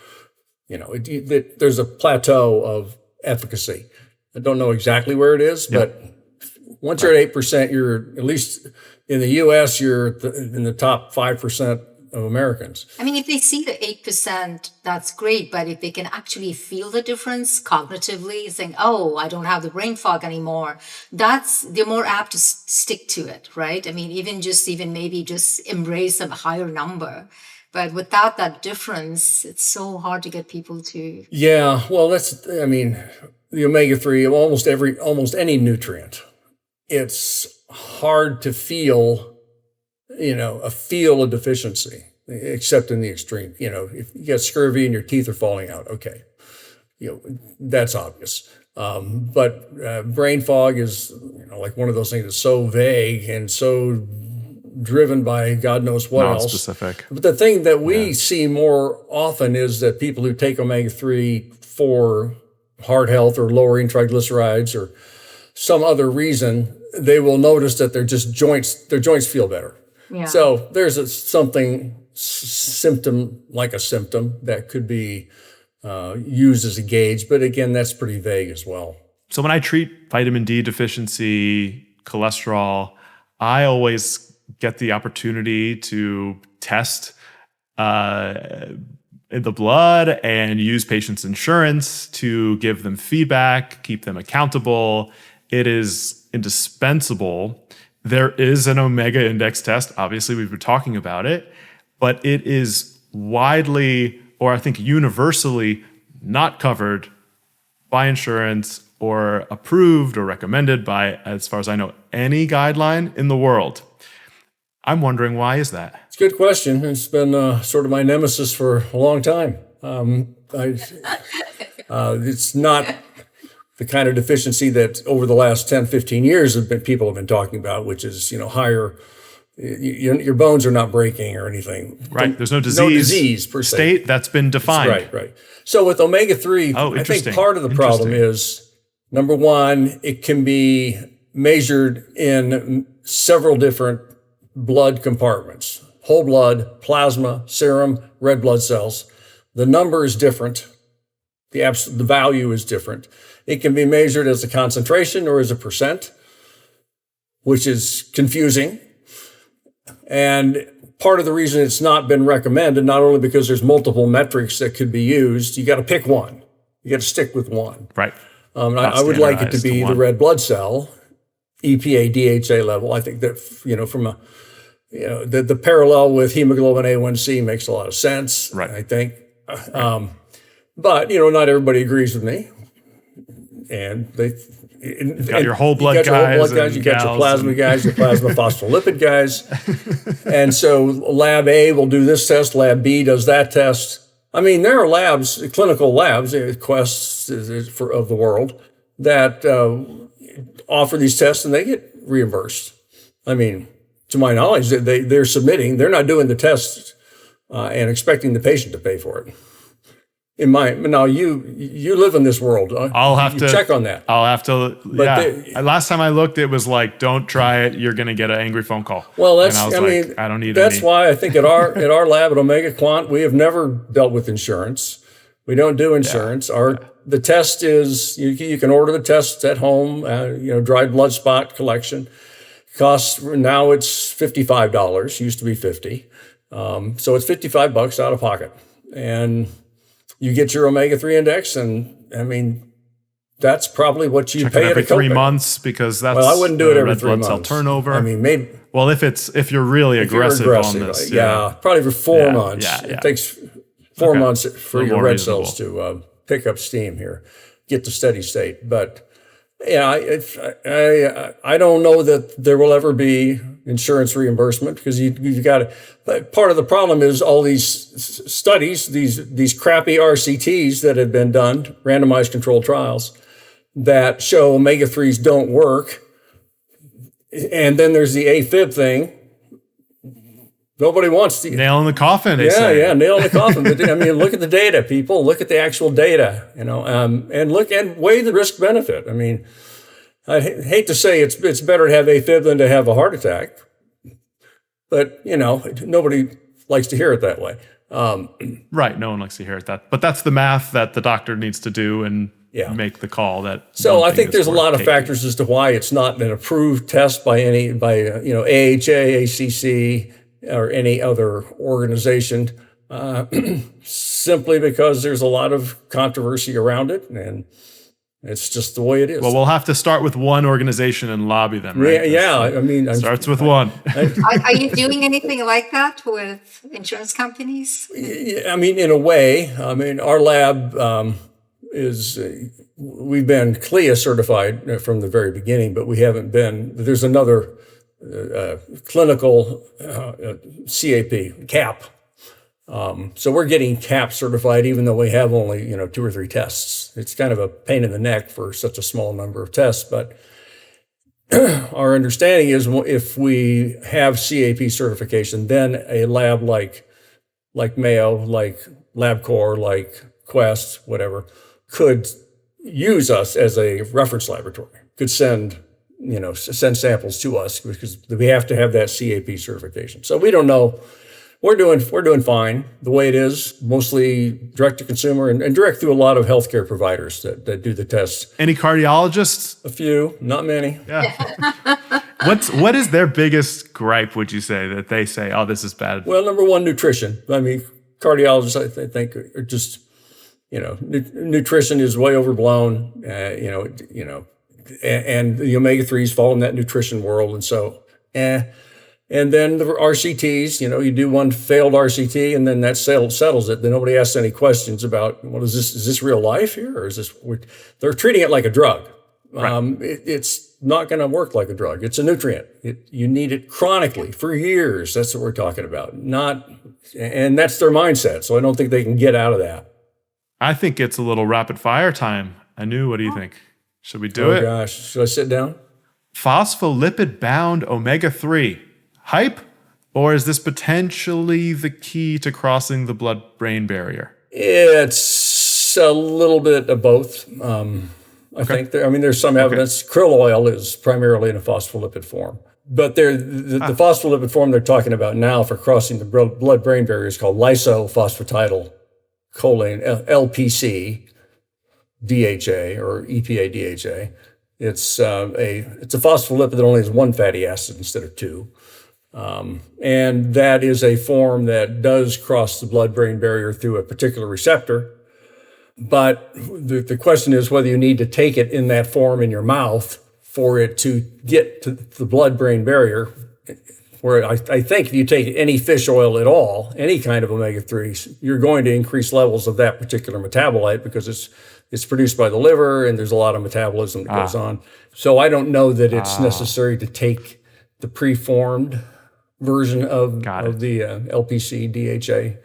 There's a plateau of efficacy. I don't know exactly where it is, but once you're at 8%, you're at least in the U.S. you're in the top 5% of Americans. I mean, if they see the 8%, that's great. But if they can actually feel the difference cognitively, saying, "Oh, I don't have the brain fog anymore," they're more apt to stick to it, right? I mean, even maybe just embrace a higher number. But without that difference, it's so hard to get people to. Yeah, well, the omega-3 of almost any nutrient. It's hard to feel, a deficiency, except in the extreme. If you get scurvy and your teeth are falling out, okay, that's obvious. But brain fog is, like one of those things that's so vague and so driven by God knows what else. Specific. But the thing that we see more often is that people who take omega-3 for heart health or lowering triglycerides or some other reason, they will notice that their joints feel better. Yeah. So there's a symptom that could be used as a gauge, but again, that's pretty vague as well. So when I treat vitamin D deficiency, cholesterol, I always get the opportunity to test in the blood and use patients' insurance to give them feedback, keep them accountable. It is indispensable. There is an omega index test. Obviously, we've been talking about it, but it is widely, or I think universally, not covered by insurance or approved or recommended by, as far as I know, any guideline in the world. I'm wondering, why is that? It's a good question. It's been sort of my nemesis for a long time. It's not the kind of deficiency that over the last 10, 15 years people have been talking about, which is, higher, your bones are not breaking or anything. Right. There's no disease. No disease per se. State that's been defined. Right. So with omega-3, I think part of the problem is, number one, it can be measured in several different blood compartments: whole blood, plasma, serum, red blood cells. The number is different. The value is different. It can be measured as a concentration or as a percent, which is confusing. And part of the reason it's not been recommended, not only because there's multiple metrics that could be used, you got to pick one. You got to stick with one. Right. I would like it to be the red blood cell, EPA, DHA level. I think that, from the parallel with hemoglobin A1C makes a lot of sense. Right. I think. But, not everybody agrees with me. And you've got your whole blood guys. You got your plasma guys, your plasma phospholipid guys. And so lab A will do this test, lab B does that test. I mean, there are labs, clinical labs, Quest of the world, that offer these tests and they get reimbursed. I mean, to my knowledge, they're submitting, they're not doing the tests and expecting the patient to pay for it. Now you live in this world. I'll have to check on that. I'll have to. Last time I looked, it was like, don't try it. You're going to get an angry phone call. Well, I don't need. That's why I think at our lab at Omega Quant, we have never dealt with insurance. We don't do insurance. The test is you can order the tests at home. Dried blood spot collection costs now it's $55. Used to be $50. So it's $55 out of pocket, and you get your omega-3 index, and I mean, that's probably what you pay every 3 months, because that's I wouldn't do it every 3 months. Cell turnover. I mean, maybe. Well, if you're really aggressive on this, probably for 4 months. It takes 4 months for your red cells to pick up steam here, get to steady state. But I don't know that there will ever be insurance reimbursement, because you got to. But part of the problem is all these studies, these crappy RCTs that have been done, randomized controlled trials, that show omega-3s don't work. And then there's the AFib thing. Nobody wants to nail in the coffin. Nail in the coffin. But I mean, look at the data, people. Look at the actual data, and look and weigh the risk benefit. I mean, I hate to say it's better to have AFib than to have a heart attack, but nobody likes to hear it that way. Right. No one likes to hear it that, but that's the math that the doctor needs to do and make the call. So I think there's a lot of factors as to why it's not an approved test by AHA, ACC, or any other organization, simply because there's a lot of controversy around it, and it's just the way it is. Well, we'll have to start with one organization and lobby them, right? I mean, starts with one. Are you doing anything like that with insurance companies? I mean, in a way. I mean, our lab we've been CLIA certified from the very beginning, but we haven't been. There's another clinical CAP. So we're getting CAP certified, even though we have only 2 or 3 tests. It's kind of a pain in the neck for such a small number of tests, but our understanding is if we have CAP certification, then a lab like Mayo, like LabCorp, like Quest, whatever, could use us as a reference laboratory, could send samples to us, because we have to have that CAP certification. So we don't know. We're doing fine the way it is, mostly direct to consumer and direct through a lot of healthcare providers that do the tests. Any cardiologists? A few, not many. Yeah. What is their biggest gripe, would you say, that they say, oh, this is bad? Well, number one, nutrition. I mean, cardiologists, I think, are just, nutrition is way overblown, and the omega-3s fall in that nutrition world. And so, and then the RCTs, you do one failed RCT and then that settles it. Then nobody asks any questions about, is this real life here? Or is this, they're treating it like a drug. Right. It's not going to work like a drug. It's a nutrient. You need it chronically for years. That's what we're talking about. And that's their mindset. So I don't think they can get out of that. I think it's a little rapid fire time. Anu, what do you think? Should we do it? Oh gosh, should I sit down? Phospholipid bound omega-3. Hype? Or is this potentially the key to crossing the blood-brain barrier? It's a little bit of both. I think there's some evidence. Krill oil is primarily in a phospholipid form. But the phospholipid form they're talking about now for crossing the blood-brain barrier is called lysophosphatidyl choline, LPC, DHA, or EPA DHA. It's a phospholipid that only has one fatty acid instead of two. And that is a form that does cross the blood-brain barrier through a particular receptor. But the question is whether you need to take it in that form in your mouth for it to get to the blood-brain barrier, where I think if you take any fish oil at all, any kind of omega-3s, you're going to increase levels of that particular metabolite because it's produced by the liver and there's a lot of metabolism that goes on. So I don't know that it's necessary to take the preformed version of the LPC DHA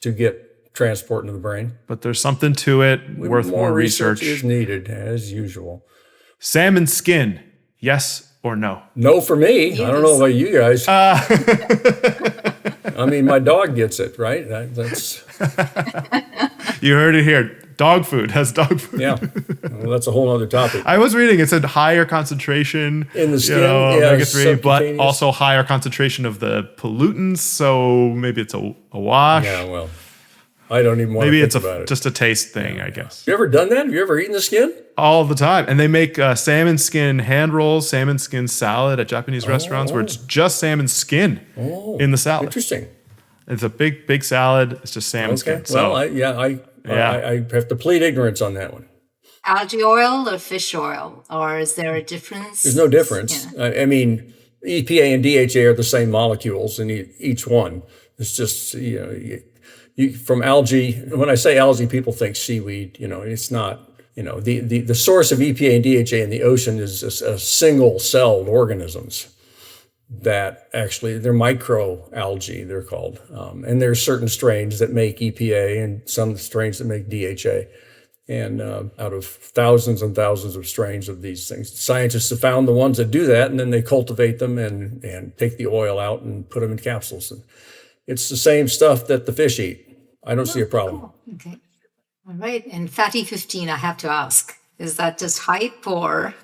to get transport into the brain. But there's something to it, worth more research. Is needed, as usual. Salmon skin, yes or no? No for me. Yes. I don't know about you guys. I mean, my dog gets it, right? That's You heard it here. Dog food has dog food. Yeah. Well, that's a whole other topic. I was reading, it said higher concentration in the skin, omega-3, but also higher concentration of the pollutants. So maybe it's a wash. Yeah, well, I don't even want to think about it. Just a taste thing, I guess. You ever done that? Have you ever eaten the skin? All the time. And they make salmon skin hand rolls, salmon skin salad at Japanese restaurants where it's just salmon skin in the salad. Interesting. It's a big salad. It's just salmon skin. So, I have to plead ignorance on that one. Algae oil or fish oil? Or is there a difference? There's no difference. Yeah. I mean, EPA and DHA are the same molecules in each one. It's just, from algae, when I say algae, people think seaweed. It's not. The source of EPA and DHA in the ocean is a single-celled organisms that actually, they're microalgae, they're called. And there's certain strains that make EPA and some strains that make DHA. And out of thousands and thousands of strains of these things, scientists have found the ones that do that, and then they cultivate them and take the oil out and put them in capsules. And it's the same stuff that the fish eat. I don't see a problem. Cool. Okay. All right. And Fatty15, I have to ask, is that just hype or?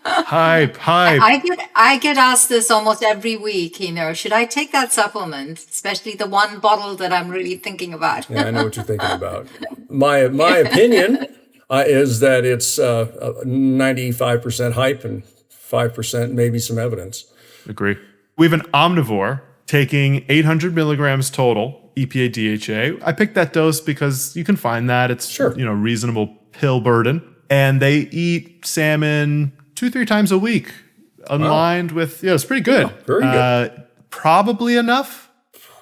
Hype. I get asked this almost every week, should I take that supplement, especially the one bottle that I'm really thinking about? Yeah, I know what you're thinking about. My opinion is that it's 95% hype and 5% maybe some evidence. Agree. We have an omnivore taking 800 milligrams total EPA DHA. I picked that dose because you can find that. It's reasonable pill burden. And they eat salmon 2-3 times a week, aligned with, it's pretty good. Yeah, very good. Probably enough?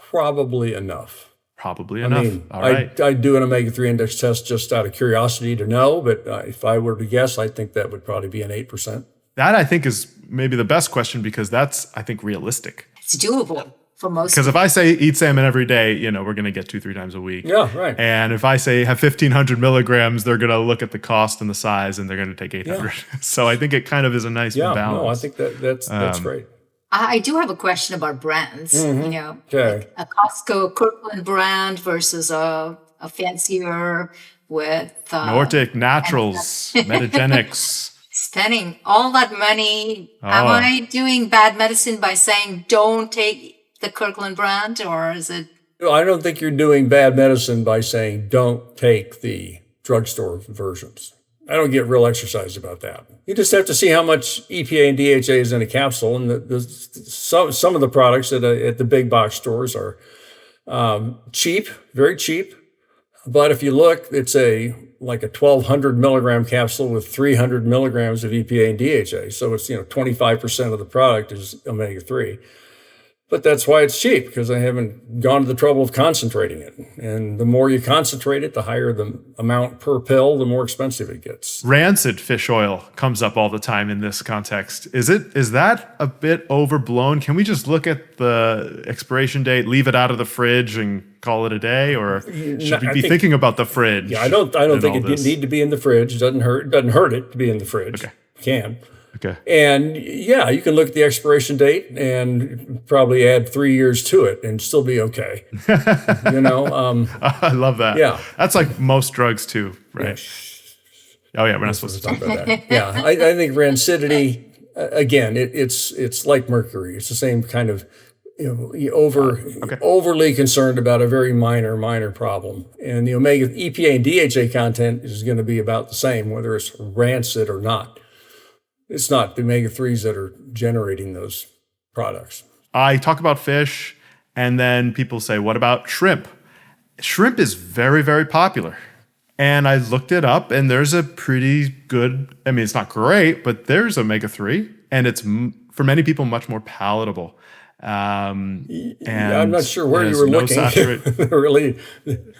Probably enough. Probably enough. All right. I'd do an omega-3 index test just out of curiosity to know, but if I were to guess, I think that would probably be an 8%. That, I think, is maybe the best question because that's, I think, realistic. It's doable. Because if I say eat salmon every day, we're going to get 2-3 times a week. Yeah, right. And if I say have 1,500 milligrams, they're going to look at the cost and the size, and they're going to take 800. Yeah. So I think it kind of is a nice balance. No, I think that's great. I do have a question about brands. Okay. Like a Costco Kirkland brand versus a fancier with Nordic Naturals, Metagenics. Spending all that money. Am I doing bad medicine by saying don't take the Kirkland brand, or is it? I don't think you're doing bad medicine by saying don't take the drugstore versions. don't get real exercised about that. You just have to see how much EPA and DHA is in a capsule, and some of the products at the big box stores are cheap, very cheap. But if you look, it's like a 1,200 milligram capsule with 300 milligrams of EPA and DHA. So it's 25% of the product is omega-3. But that's why it's cheap, because I haven't gone to the trouble of concentrating it. And the more you concentrate it, the higher the amount per pill, the more expensive it gets. Rancid fish oil comes up all the time in this context. Is that a bit overblown? Can we just look at the expiration date, leave it out of the fridge, and call it a day? Or should we be thinking about the fridge? Yeah, I don't think it need to be in the fridge. It doesn't hurt it to be in the fridge. Okay. It can. Okay. And yeah, you can look at the expiration date and probably add 3 years to it and still be okay. I love that. Yeah. That's like most drugs too, right? Oh yeah, we're not supposed to talk about that. Yeah, I think rancidity, again, it's like mercury. It's the same kind of, overly concerned about a very minor problem. And the EPA and DHA content is going to be about the same, whether it's rancid or not. It's not the omega-3s that are generating those products. I talk about fish, and then people say, what about shrimp? Shrimp is very, very popular. And I looked it up, and there's a pretty good, it's not great, but there's omega-3, and it's, for many people, much more palatable. And I'm not sure where you were looking. Really,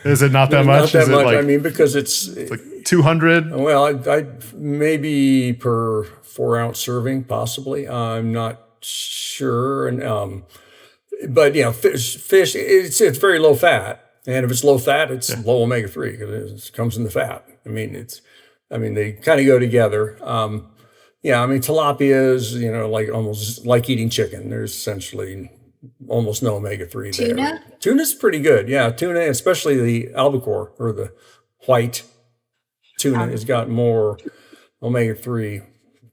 is it not that much? Not that much. Because it's like 200. Well, I maybe per 4 ounce serving, possibly. I'm not sure. And but fish, it's very low fat, and if it's low fat, it's low omega-3 because it comes in the fat. They kind of go together. Tilapia is, like almost like eating chicken. There's essentially almost no omega-3 there. Tuna? Tuna's pretty good. Yeah, tuna, especially the albacore or the white tuna, has got more omega-3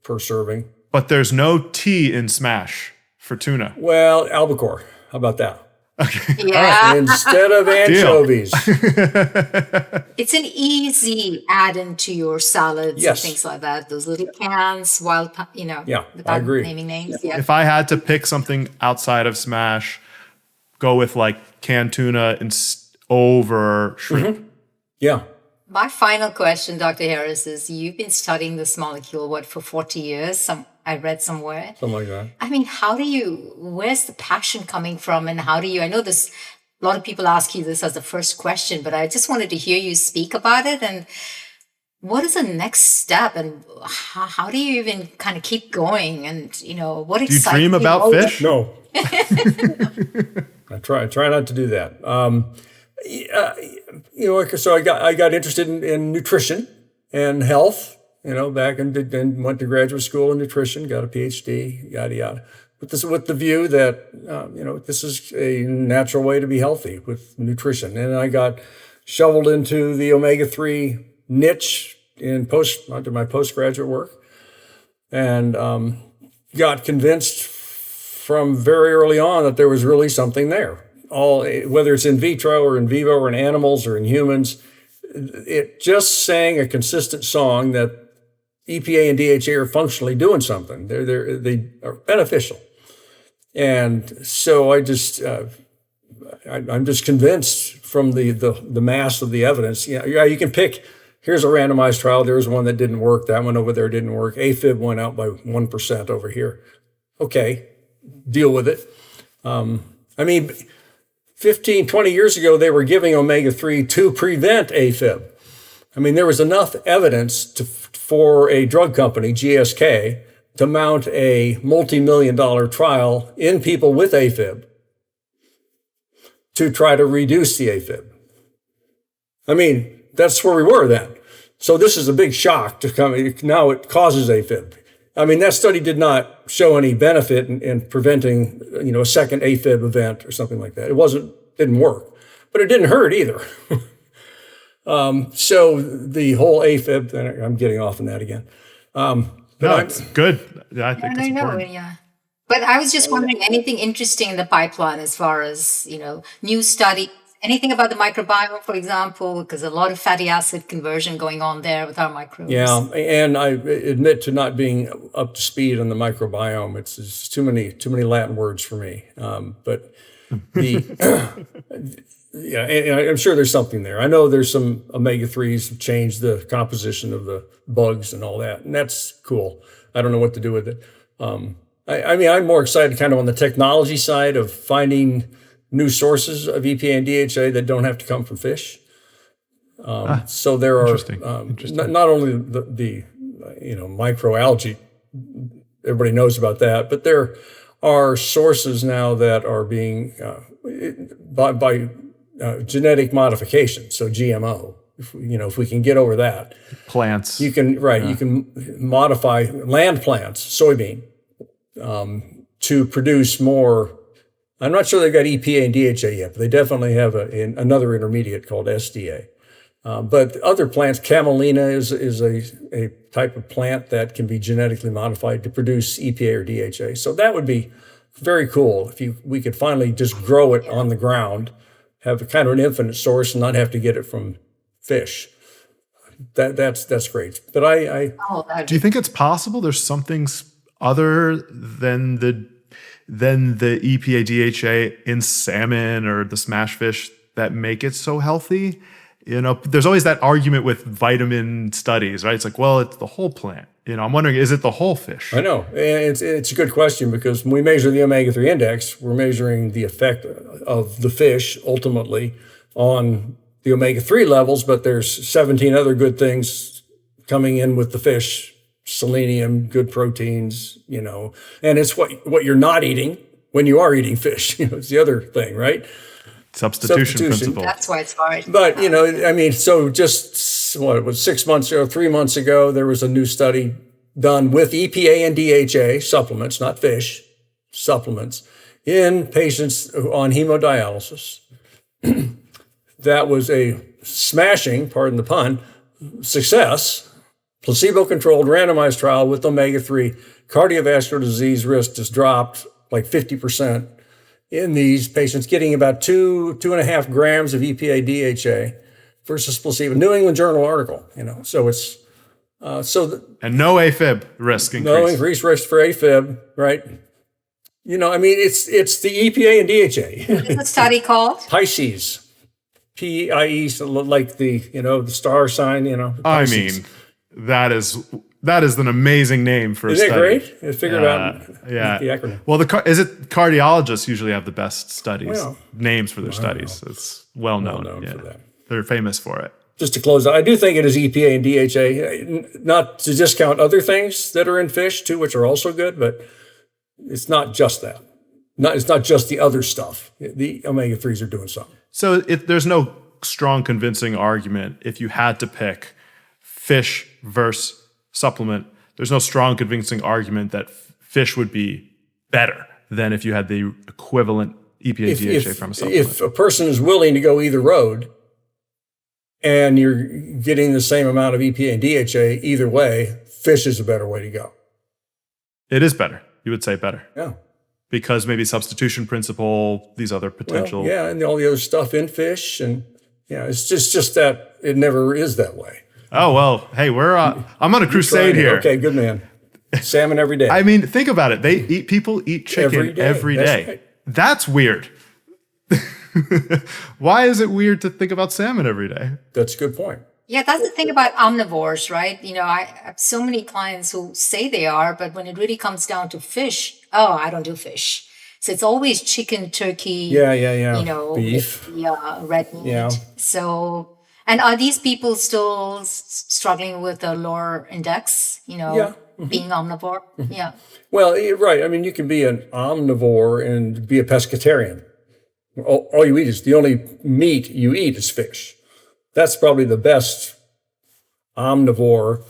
per serving. But there's no T in Smash for tuna. Well, albacore. How about that? Okay. Yeah. Instead of anchovies. It's an easy add-in to your salads and things like that. Those little cans, Yeah, without I agree. naming names. Yeah. If I had to pick something outside of Smash, go with like canned tuna over shrimp. Mm-hmm. Yeah. My final question, Dr. Harris, is you've been studying this molecule, for 40 years? I read somewhere. Something like that. Where's the passion coming from, and I know this, a lot of people ask you this as the first question, but I just wanted to hear you speak about it. And what is the next step, and how do you even kind of keep going? And, what excites you? Do you dream about fish? No. I try not to do that. So I got interested in nutrition and health, back and went to graduate school in nutrition, got a PhD, yada, yada. But with the view that, this is a natural way to be healthy with nutrition. And I got shoveled into the omega-3 niche under my postgraduate work, and got convinced from very early on that there was really something there. Whether it's in vitro or in vivo or in animals or in humans, it just sang a consistent song that EPA and DHA are functionally doing something. They are beneficial. And so I'm just convinced from the mass of the evidence. You can pick, here's a randomized trial. There's one that didn't work. That one over there didn't work. AFib went out by 1% over here. Okay, deal with it. 15, 20 years ago, they were giving omega-3 to prevent AFib. There was enough evidence for a drug company, GSK, to mount a multi-million-dollar trial in people with AFib to try to reduce the AFib. That's where we were then. So this is a big shock to come. Now it causes AFib. That study did not show any benefit in preventing, a second AFib event or something like that. Didn't work, but it didn't hurt either. So the whole AFib, I'm getting off on that again. It's good. I think it's important. Yeah. But I was just wondering, anything interesting in the pipeline as far as, new studies, anything about the microbiome, for example, because a lot of fatty acid conversion going on there with our microbes. Yeah, and I admit to not being up to speed on the microbiome. It's too many Latin words for me. But the yeah, and I'm sure there's something there. I know there's some omega-3s have changed the composition of the bugs and all that, and that's cool. I don't know what to do with it. I mean, I'm more excited kind of on the technology side of finding new sources of EPA and DHA that don't have to come from fish. So there are not only the microalgae, everybody knows about that, but there are sources now that are being by genetic modification, so GMO. If we can get over that, plants, you can you can modify land plants, soybean, to produce more. I'm not sure they've got EPA and DHA yet, but they definitely have another intermediate called SDA. But other plants, camelina is a type of plant that can be genetically modified to produce EPA or DHA. So that would be very cool if we could finally just grow it on the ground, have a kind of an infinite source, and not have to get it from fish. That's great. But do you think it's possible there's some things other than the EPA DHA in salmon or the smash fish that make it so healthy? There's always that argument with vitamin studies, right? It's like, well, it's the whole plant. I'm wondering, is it the whole fish? I know. It's a good question, because when we measure the omega-3 index, we're measuring the effect of the fish ultimately on the omega-3 levels, but there's 17 other good things coming in with the fish, selenium, good proteins, and it's what you're not eating when you are eating fish. It's the other thing, right? Substitution principle. That's why it's hard. But, so just 3 months ago, there was a new study done with EPA and DHA supplements, not fish, supplements, in patients on hemodialysis. That was a smashing, pardon the pun, success, placebo-controlled randomized trial with omega-3. Cardiovascular disease risk just dropped like 50%. In these patients getting about 2.5 grams of EPA DHA versus placebo. New England Journal article, so it's and no AFib risk increase. No increased risk for AFib, right? It's the EPA and DHA. What is the study called? Pisces, PIE, so like the star sign, Pisces. I mean, that is an amazing name for a study. Isn't it great? Figure out the acronym. Well, cardiologists usually have the best studies, names for their studies. It's well known for that. They're famous for it. Just to close out, I do think it is EPA and DHA, not to discount other things that are in fish too, which are also good, but it's not just that. It's not just the other stuff. The omega-3s are doing something. So there's no strong convincing argument if you had to pick fish versus supplement. There's no strong convincing argument that fish would be better than if you had the equivalent EPA DHA from a supplement. If a person is willing to go either road and you're getting the same amount of EPA and DHA either way, fish is a better way to go. It is better. You would say better. Yeah. Because maybe substitution principle, these other potential. Well, and all the other stuff in fish. And it's just that it never is that way. Oh, well, hey, I'm on a crusade here. Okay, good man. Salmon every day. I mean, think about it. People eat chicken every day. Right. That's weird. Why is it weird to think about salmon every day? That's a good point. Yeah, that's the thing about omnivores, right? I have so many clients who say they are, but when it really comes down to fish, I don't do fish. So it's always chicken, turkey, beef, red meat. Yeah. So, and are these people still struggling with a lower index, being omnivore? Mm-hmm. Yeah. Well, right. I mean, you can be an omnivore and be a pescatarian. All you eat is, the only meat you eat is fish. That's probably the best omnivore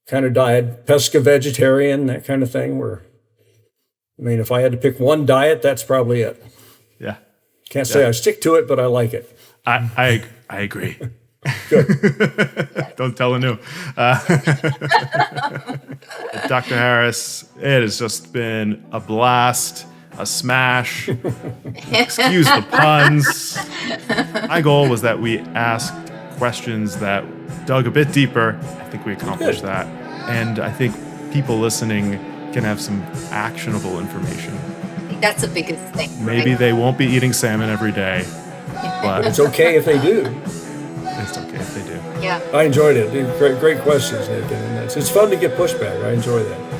kind of diet, pesca-vegetarian, that kind of thing, if I had to pick one diet, that's probably it. Yeah. Can't say I stick to it, but I like it. I agree. Good. Don't tell Anu. Dr. Harris, it has just been a blast, a smash. Excuse the puns. My goal was that we asked questions that dug a bit deeper. I think we accomplished that. And I think people listening can have some actionable information. I think that's the biggest thing. Maybe right? they won't be eating salmon every day, but It's okay if they do. it's okay if they do. Yeah. I enjoyed it. Great questions, Nick. And it's fun to get pushback. I enjoy that.